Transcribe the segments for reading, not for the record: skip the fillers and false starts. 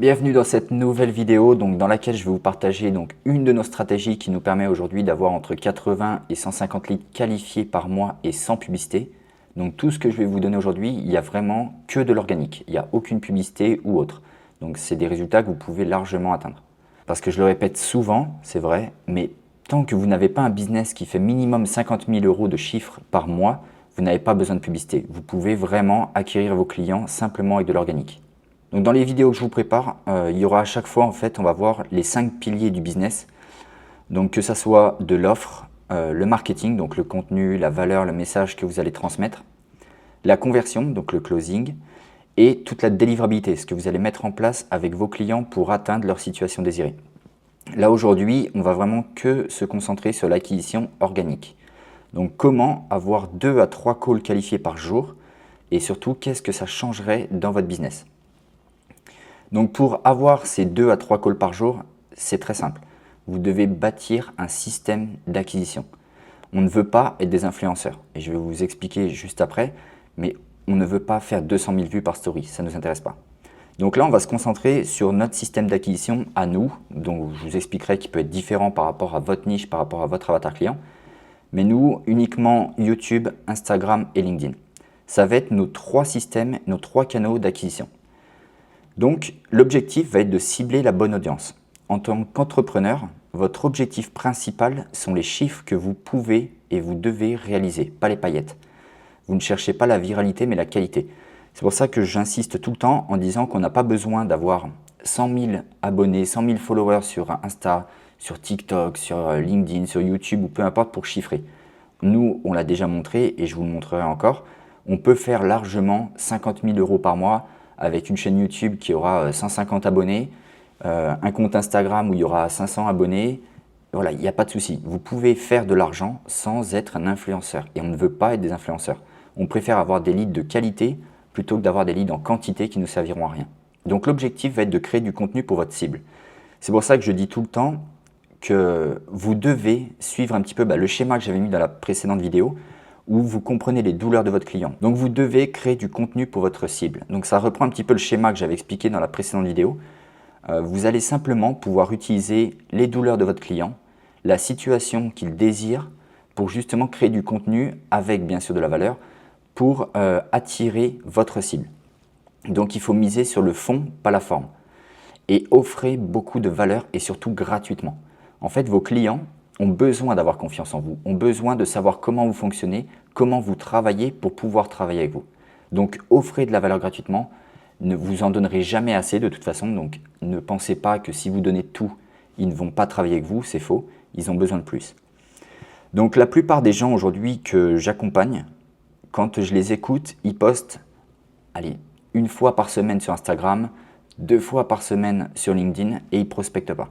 Bienvenue dans cette nouvelle vidéo dans laquelle je vais vous partager une de nos stratégies qui nous permet aujourd'hui d'avoir entre 80 et 150 leads qualifiés par mois et sans publicité. Donc tout ce que je vais vous donner aujourd'hui, il n'y a vraiment que de l'organique. Il n'y a aucune publicité ou autre. Donc c'est des résultats que vous pouvez largement atteindre. Parce que je le répète souvent, c'est vrai, mais tant que vous n'avez pas un business qui fait minimum 50 000 € de chiffre par mois, vous n'avez pas besoin de publicité. Vous pouvez vraiment acquérir vos clients simplement avec de l'organique. Donc dans les vidéos que je vous prépare, il y aura à chaque fois, on va voir les 5 piliers du business. Donc que ça soit de l'offre, le marketing, donc le contenu, la valeur, le message que vous allez transmettre, la conversion, donc le closing, et toute la délivrabilité, ce que vous allez mettre en place avec vos clients pour atteindre leur situation désirée. Là aujourd'hui, on va vraiment que se concentrer sur l'acquisition organique. Donc comment avoir 2 à 3 calls qualifiés par jour et surtout qu'est-ce que ça changerait dans votre business. Donc pour avoir ces 2 à 3 calls par jour, c'est très simple. Vous devez bâtir un système d'acquisition. On ne veut pas être des influenceurs et je vais vous expliquer juste après, mais on ne veut pas faire 200 000 vues par story, ça ne nous intéresse pas. Donc là, on va se concentrer sur notre système d'acquisition à nous, donc je vous expliquerai qu'il peut être différent par rapport à votre niche, par rapport à votre avatar client. Mais nous, uniquement YouTube, Instagram et LinkedIn. Ça va être nos 3 systèmes, nos 3 canaux d'acquisition. Donc, l'objectif va être de cibler la bonne audience. En tant qu'entrepreneur, votre objectif principal sont les chiffres que vous pouvez et vous devez réaliser, pas les paillettes. Vous ne cherchez pas la viralité, mais la qualité. C'est pour ça que j'insiste tout le temps en disant qu'on n'a pas besoin d'avoir 100 000 abonnés, 100 000 followers sur Insta, sur TikTok, sur LinkedIn, sur YouTube ou peu importe pour chiffrer. Nous, on l'a déjà montré et je vous le montrerai encore. On peut faire largement 50 000 € par mois avec une chaîne YouTube qui aura 150 abonnés, un compte Instagram où il y aura 500 abonnés. Voilà, il n'y a pas de souci. Vous pouvez faire de l'argent sans être un influenceur. Et on ne veut pas être des influenceurs. On préfère avoir des leads de qualité plutôt que d'avoir des leads en quantité qui ne serviront à rien. Donc l'objectif va être de créer du contenu pour votre cible. C'est pour ça que je dis tout le temps que vous devez suivre un petit peu le schéma que j'avais mis dans la précédente vidéo où vous comprenez les douleurs de votre client. Donc vous devez créer du contenu pour votre cible. Donc ça reprend un petit peu le schéma que j'avais expliqué dans la précédente vidéo. Vous allez simplement pouvoir utiliser les douleurs de votre client, la situation qu'il désire pour justement créer du contenu avec bien sûr de la valeur pour attirer votre cible. Donc il faut miser sur le fond, pas la forme. Et offrez beaucoup de valeur et surtout gratuitement. En fait, vos clients ont besoin d'avoir confiance en vous, ont besoin de savoir comment vous fonctionnez, comment vous travaillez pour pouvoir travailler avec vous. Donc offrez de la valeur gratuitement, ne vous en donnerez jamais assez de toute façon, donc ne pensez pas que si vous donnez tout, ils ne vont pas travailler avec vous, c'est faux, ils ont besoin de plus. Donc la plupart des gens aujourd'hui que j'accompagne, quand je les écoute, ils postent, allez, 1 fois par semaine sur Instagram, 2 fois par semaine sur LinkedIn et ils ne prospectent pas.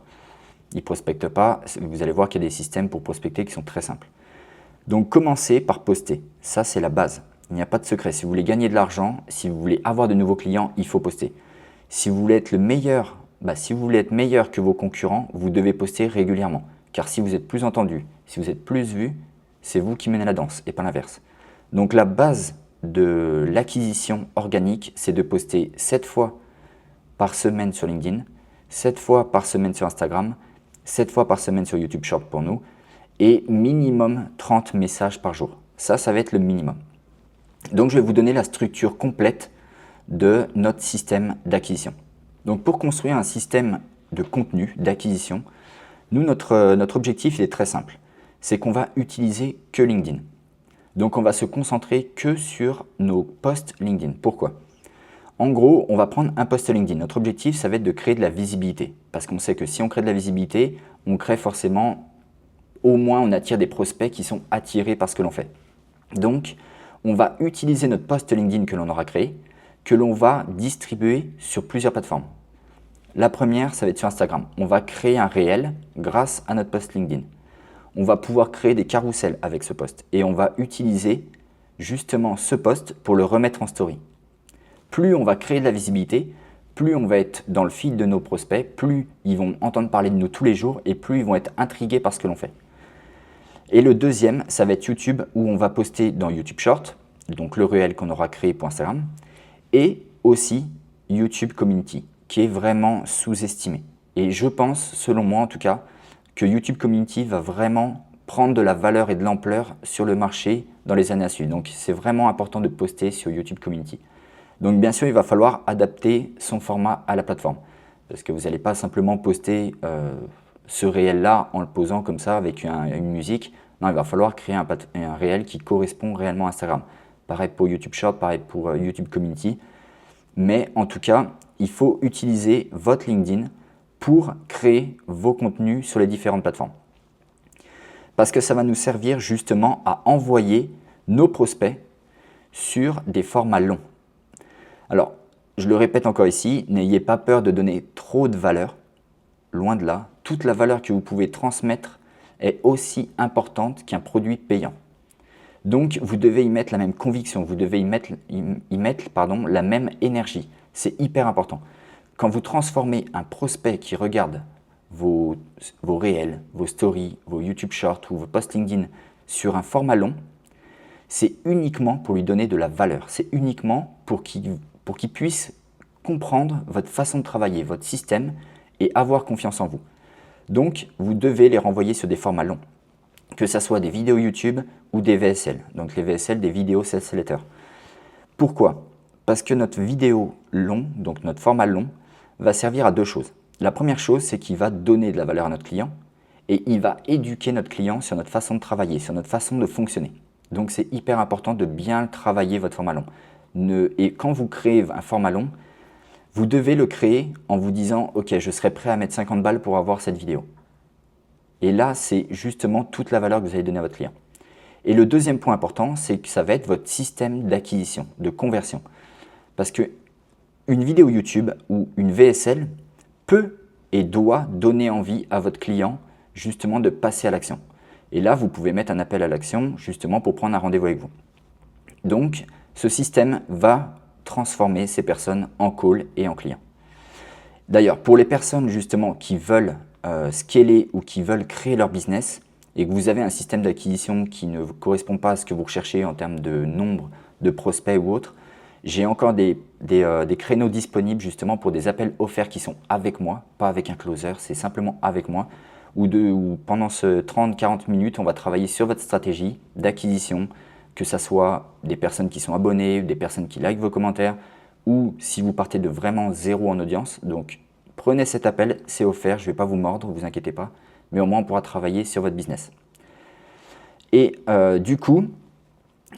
Ils ne prospectent pas, vous allez voir qu'il y a des systèmes pour prospecter qui sont très simples. Donc commencez par poster, ça c'est la base, il n'y a pas de secret. Si vous voulez gagner de l'argent, si vous voulez avoir de nouveaux clients, il faut poster. Si vous voulez être le meilleur, si vous voulez être meilleur que vos concurrents, vous devez poster régulièrement. Car si vous êtes plus entendu, si vous êtes plus vu, c'est vous qui menez la danse et pas l'inverse. Donc la base de l'acquisition organique, c'est de poster 7 fois par semaine sur LinkedIn, 7 fois par semaine sur Instagram, 7 fois par semaine sur YouTube Short pour nous et minimum 30 messages par jour. Ça va être le minimum. Donc je vais vous donner la structure complète de notre système d'acquisition. Donc pour construire un système de contenu, d'acquisition, nous notre objectif il est très simple. C'est qu'on va utiliser que LinkedIn. Donc on va se concentrer que sur nos posts LinkedIn. Pourquoi ? En gros, on va prendre un post LinkedIn. Notre objectif, ça va être de créer de la visibilité. Parce qu'on sait que si on crée de la visibilité, on crée forcément, au moins on attire des prospects qui sont attirés par ce que l'on fait. Donc, on va utiliser notre post LinkedIn que l'on aura créé, que l'on va distribuer sur plusieurs plateformes. La première, ça va être sur Instagram. On va créer un réel grâce à notre post LinkedIn. On va pouvoir créer des carousels avec ce post et on va utiliser justement ce post pour le remettre en story. Plus on va créer de la visibilité, plus on va être dans le feed de nos prospects, plus ils vont entendre parler de nous tous les jours et plus ils vont être intrigués par ce que l'on fait. Et le deuxième, ça va être YouTube où on va poster dans YouTube Short, donc le réel qu'on aura créé pour Instagram, et aussi YouTube Community. qui est vraiment sous-estimé. Et je pense, selon moi en tout cas, que YouTube Community va vraiment prendre de la valeur et de l'ampleur sur le marché dans les années à suivre. Donc c'est vraiment important de poster sur YouTube Community. Donc bien sûr, il va falloir adapter son format à la plateforme. Parce que vous n'allez pas simplement poster ce réel-là en le posant comme ça avec une musique. Non, il va falloir créer un réel qui correspond réellement à Instagram. Pareil pour YouTube Short, pareil pour YouTube Community. Mais en tout cas, il faut utiliser votre LinkedIn pour créer vos contenus sur les différentes plateformes. Parce que ça va nous servir justement à envoyer nos prospects sur des formats longs. Alors, je le répète encore ici, n'ayez pas peur de donner trop de valeur. Loin de là, toute la valeur que vous pouvez transmettre est aussi importante qu'un produit payant. Donc, vous devez y mettre la même conviction, vous devez y mettre la même énergie. C'est hyper important. Quand vous transformez un prospect qui regarde vos réels, vos stories, vos YouTube Shorts ou vos posts LinkedIn sur un format long, c'est uniquement pour lui donner de la valeur. C'est uniquement pour qu'il puisse comprendre votre façon de travailler, votre système et avoir confiance en vous. Donc, vous devez les renvoyer sur des formats longs, que ce soit des vidéos YouTube ou des VSL. Donc, les VSL, des vidéos sales letters. Pourquoi? Parce que notre vidéo long, donc notre format long, va servir à deux choses. La première chose, c'est qu'il va donner de la valeur à notre client et il va éduquer notre client sur notre façon de travailler, sur notre façon de fonctionner. Donc, c'est hyper important de bien travailler votre format long. Et quand vous créez un format long, vous devez le créer en vous disant « Ok, je serai prêt à mettre 50 balles pour avoir cette vidéo ». Et là, c'est justement toute la valeur que vous allez donner à votre client. Et le deuxième point important, c'est que ça va être votre système d'acquisition, de conversion. Parce qu'une vidéo YouTube ou une VSL peut et doit donner envie à votre client justement de passer à l'action. Et là, vous pouvez mettre un appel à l'action justement pour prendre un rendez-vous avec vous. Donc, ce système va transformer ces personnes en call et en clients. D'ailleurs, pour les personnes justement qui veulent scaler ou qui veulent créer leur business et que vous avez un système d'acquisition qui ne correspond pas à ce que vous recherchez en termes de nombre de prospects ou autres, j'ai encore des créneaux disponibles justement pour des appels offerts qui sont avec moi, pas avec un closer, c'est simplement avec moi, où pendant ce 30-40 minutes, on va travailler sur votre stratégie d'acquisition, que ce soit des personnes qui sont abonnées, des personnes qui likent vos commentaires, ou si vous partez de vraiment zéro en audience. Donc, prenez cet appel, c'est offert, je ne vais pas vous mordre, ne vous inquiétez pas, mais au moins on pourra travailler sur votre business. Et du coup,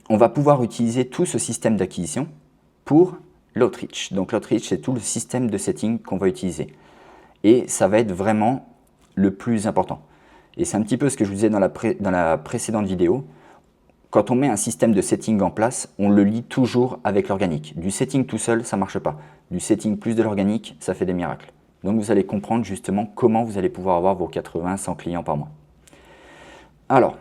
on va pouvoir utiliser tout ce système d'acquisition pour l'outreach. Donc l'outreach, c'est tout le système de setting qu'on va utiliser. Et ça va être vraiment le plus important. Et c'est un petit peu ce que je vous disais dans la précédente vidéo. Quand on met un système de setting en place, on le lie toujours avec l'organique. Du setting tout seul, ça ne marche pas. Du setting plus de l'organique, ça fait des miracles. Donc vous allez comprendre justement comment vous allez pouvoir avoir vos 80-100 clients par mois. Alors,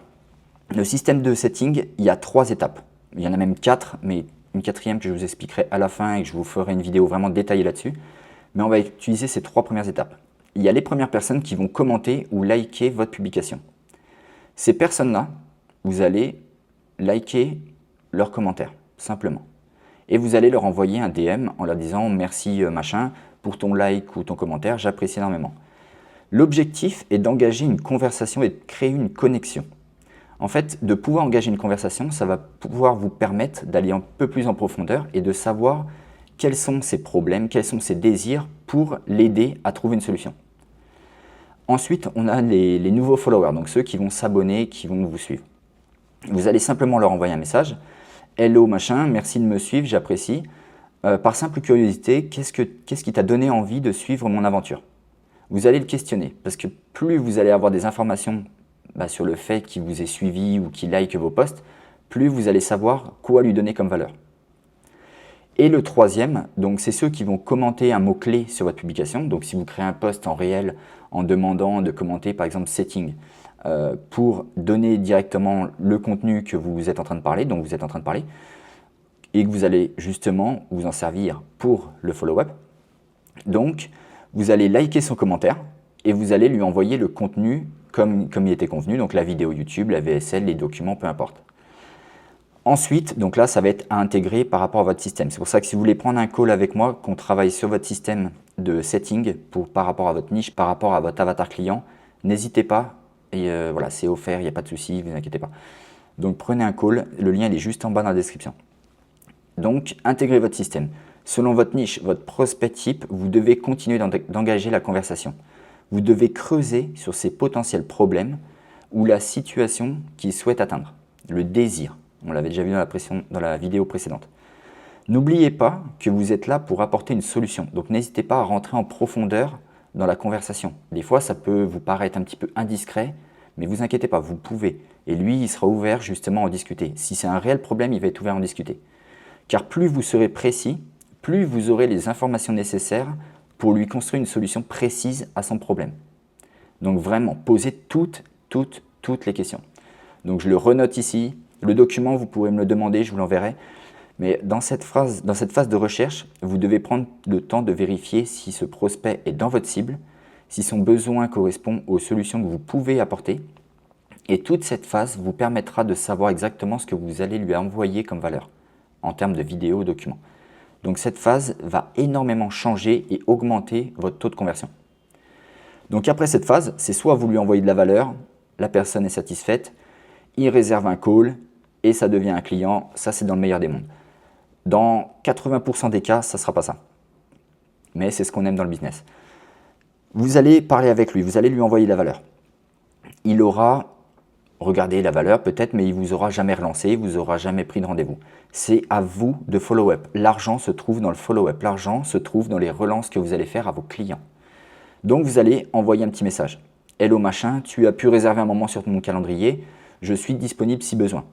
le système de setting, il y a 3 étapes. Il y en a même 4, mais une quatrième que je vous expliquerai à la fin et que je vous ferai une vidéo vraiment détaillée là-dessus. Mais on va utiliser ces 3 premières étapes. Il y a les premières personnes qui vont commenter ou liker votre publication. Ces personnes-là, vous allez liker leurs commentaires, simplement. Et vous allez leur envoyer un DM en leur disant « Merci machin pour ton like ou ton commentaire, j'apprécie énormément ». L'objectif est d'engager une conversation et de créer une connexion. En fait, de pouvoir engager une conversation, ça va pouvoir vous permettre d'aller un peu plus en profondeur et de savoir quels sont ses problèmes, quels sont ses désirs pour l'aider à trouver une solution. Ensuite, on a les nouveaux followers, donc ceux qui vont s'abonner, qui vont vous suivre. Vous allez simplement leur envoyer un message. « Hello machin, merci de me suivre, j'apprécie. Par simple curiosité, qu'est-ce qui t'a donné envie de suivre mon aventure ?» Vous allez le questionner parce que plus vous allez avoir des informations sur le fait qu'il vous ait suivi ou qu'il like vos posts, plus vous allez savoir quoi lui donner comme valeur. Et le troisième, donc c'est ceux qui vont commenter un mot-clé sur votre publication. Donc si vous créez un post en réel en demandant de commenter par exemple setting pour donner directement le contenu que vous êtes en train de parler, dont vous êtes en train de parler, et que vous allez justement vous en servir pour le follow-up. Donc vous allez liker son commentaire et vous allez lui envoyer le contenu comme il était convenu, donc la vidéo YouTube, la VSL, les documents, peu importe. Ensuite, donc là, ça va être à intégrer par rapport à votre système. C'est pour ça que si vous voulez prendre un call avec moi, qu'on travaille sur votre système de setting par rapport à votre niche, par rapport à votre avatar client, n'hésitez pas. Et voilà, c'est offert, il n'y a pas de souci, vous inquiétez pas. Donc prenez un call, le lien il est juste en bas dans la description. Donc intégrez votre système. Selon votre niche, votre prospect type, vous devez continuer d'engager la conversation. Vous devez creuser sur ces potentiels problèmes ou la situation qu'il souhaite atteindre, le désir. On l'avait déjà vu dans la vidéo précédente. N'oubliez pas que vous êtes là pour apporter une solution. Donc n'hésitez pas à rentrer en profondeur dans la conversation. Des fois, ça peut vous paraître un petit peu indiscret, mais vous inquiétez pas, vous pouvez. Et lui, il sera ouvert justement à en discuter. Si c'est un réel problème, il va être ouvert à en discuter. Car plus vous serez précis, plus vous aurez les informations nécessaires pour lui construire une solution précise à son problème. Donc vraiment, posez toutes les questions. Donc je le renote ici. Le document, vous pourrez me le demander, je vous l'enverrai. Mais dans cette phase de recherche, vous devez prendre le temps de vérifier si ce prospect est dans votre cible, si son besoin correspond aux solutions que vous pouvez apporter. Et toute cette phase vous permettra de savoir exactement ce que vous allez lui envoyer comme valeur en termes de vidéo ou documents. Donc cette phase va énormément changer et augmenter votre taux de conversion. Donc après cette phase, c'est soit vous lui envoyez de la valeur, la personne est satisfaite, il réserve un call et ça devient un client, ça c'est dans le meilleur des mondes. Dans 80% des cas, ça ne sera pas ça. Mais c'est ce qu'on aime dans le business. Vous allez parler avec lui, vous allez lui envoyer de la valeur. Il aura regardé la valeur peut-être, mais il ne vous aura jamais relancé, il ne vous aura jamais pris de rendez-vous. C'est à vous de follow-up. L'argent se trouve dans le follow-up. L'argent se trouve dans les relances que vous allez faire à vos clients. Donc vous allez envoyer un petit message. Hello machin, tu as pu réserver un moment sur mon calendrier, je suis disponible si besoin.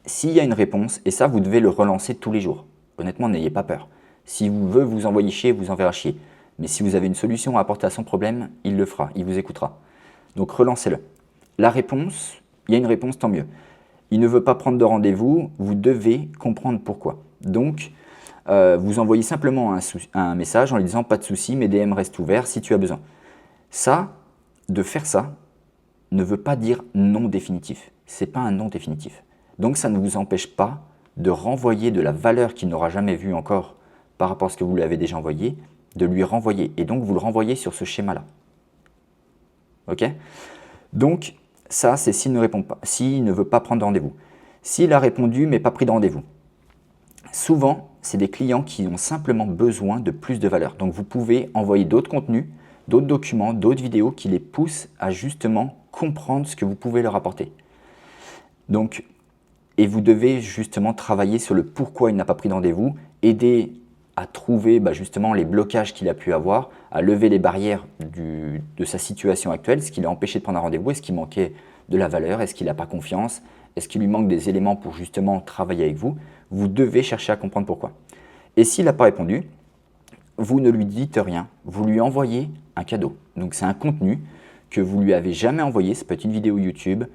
S'il y a une réponse, et ça vous devez le relancer tous les jours. Honnêtement, n'ayez pas peur. Si vous veut vous envoyer chier, vous enverra chier. Mais si vous avez une solution à apporter à son problème, il le fera, il vous écoutera. Donc relancez-le. La réponse, il y a une réponse, tant mieux. Il ne veut pas prendre de rendez-vous, vous devez comprendre pourquoi. Donc, vous envoyez simplement un message en lui disant « Pas de souci, mes DM restent ouverts si tu as besoin ». Ça, de faire ça, ne veut pas dire non définitif. Ce n'est pas un non définitif. Donc, ça ne vous empêche pas de renvoyer de la valeur qu'il n'aura jamais vue encore par rapport à ce que vous lui avez déjà envoyé, de lui renvoyer. Et donc, vous le renvoyez sur ce schéma-là. OK ? Donc, ça, c'est s'il ne répond pas, s'il ne veut pas prendre de rendez-vous. S'il a répondu mais pas pris de rendez-vous. Souvent, c'est des clients qui ont simplement besoin de plus de valeur. Donc, vous pouvez envoyer d'autres contenus, d'autres documents, d'autres vidéos qui les poussent à justement comprendre ce que vous pouvez leur apporter. Donc, et vous devez justement travailler sur le pourquoi il n'a pas pris de rendez-vous, aider à trouver justement les blocages qu'il a pu avoir, à lever les barrières de sa situation actuelle, ce qui l'a empêché de prendre un rendez-vous, est-ce qu'il manquait de la valeur, est-ce qu'il n'a pas confiance, est-ce qu'il lui manque des éléments pour justement travailler avec vous. Vous devez chercher à comprendre pourquoi. Et s'il n'a pas répondu, vous ne lui dites rien, vous lui envoyez un cadeau. Donc c'est un contenu que vous lui avez jamais envoyé, ça peut être une vidéo YouTube,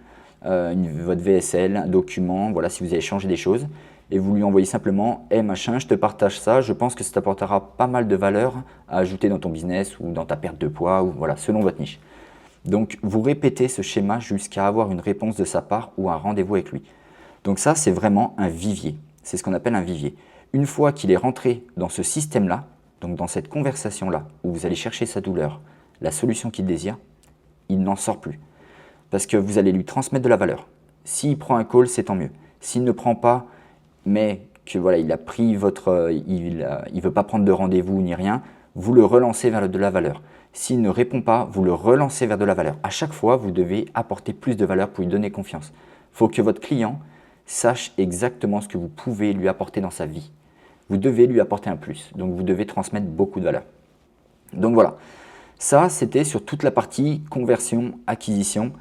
votre VSL, un document, voilà, si vous avez changé des choses. Et vous lui envoyez simplement « Hey machin, je te partage ça, je pense que ça t'apportera pas mal de valeur à ajouter dans ton business ou dans ta perte de poids, ou voilà, selon votre niche. » Donc, vous répétez ce schéma jusqu'à avoir une réponse de sa part ou un rendez-vous avec lui. Donc ça, c'est vraiment un vivier. C'est ce qu'on appelle un vivier. Une fois qu'il est rentré dans ce système-là, donc dans cette conversation-là, où vous allez chercher sa douleur, la solution qu'il désire, il n'en sort plus. Parce que vous allez lui transmettre de la valeur. S'il prend un call, c'est tant mieux. S'il ne prend pas, mais que voilà, il a pris il veut pas prendre de rendez-vous ni rien, vous le relancez vers de la valeur. S'il ne répond pas, vous le relancez vers de la valeur. À chaque fois, vous devez apporter plus de valeur pour lui donner confiance. Il faut que votre client sache exactement ce que vous pouvez lui apporter dans sa vie. Vous devez lui apporter un plus. Donc, vous devez transmettre beaucoup de valeur. Donc, voilà. Ça, c'était sur toute la partie conversion, acquisition.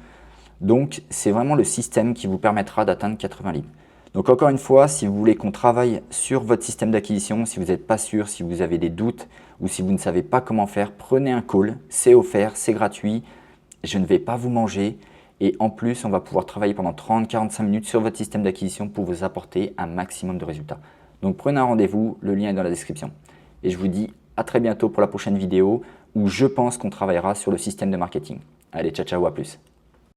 Donc, c'est vraiment le système qui vous permettra d'atteindre 80 leads. Donc encore une fois, si vous voulez qu'on travaille sur votre système d'acquisition, si vous n'êtes pas sûr, si vous avez des doutes ou si vous ne savez pas comment faire, prenez un call, c'est offert, c'est gratuit, je ne vais pas vous manger et en plus, on va pouvoir travailler pendant 30-45 minutes sur votre système d'acquisition pour vous apporter un maximum de résultats. Donc prenez un rendez-vous, le lien est dans la description. Et je vous dis à très bientôt pour la prochaine vidéo où je pense qu'on travaillera sur le système de marketing. Allez, ciao, ciao, à plus.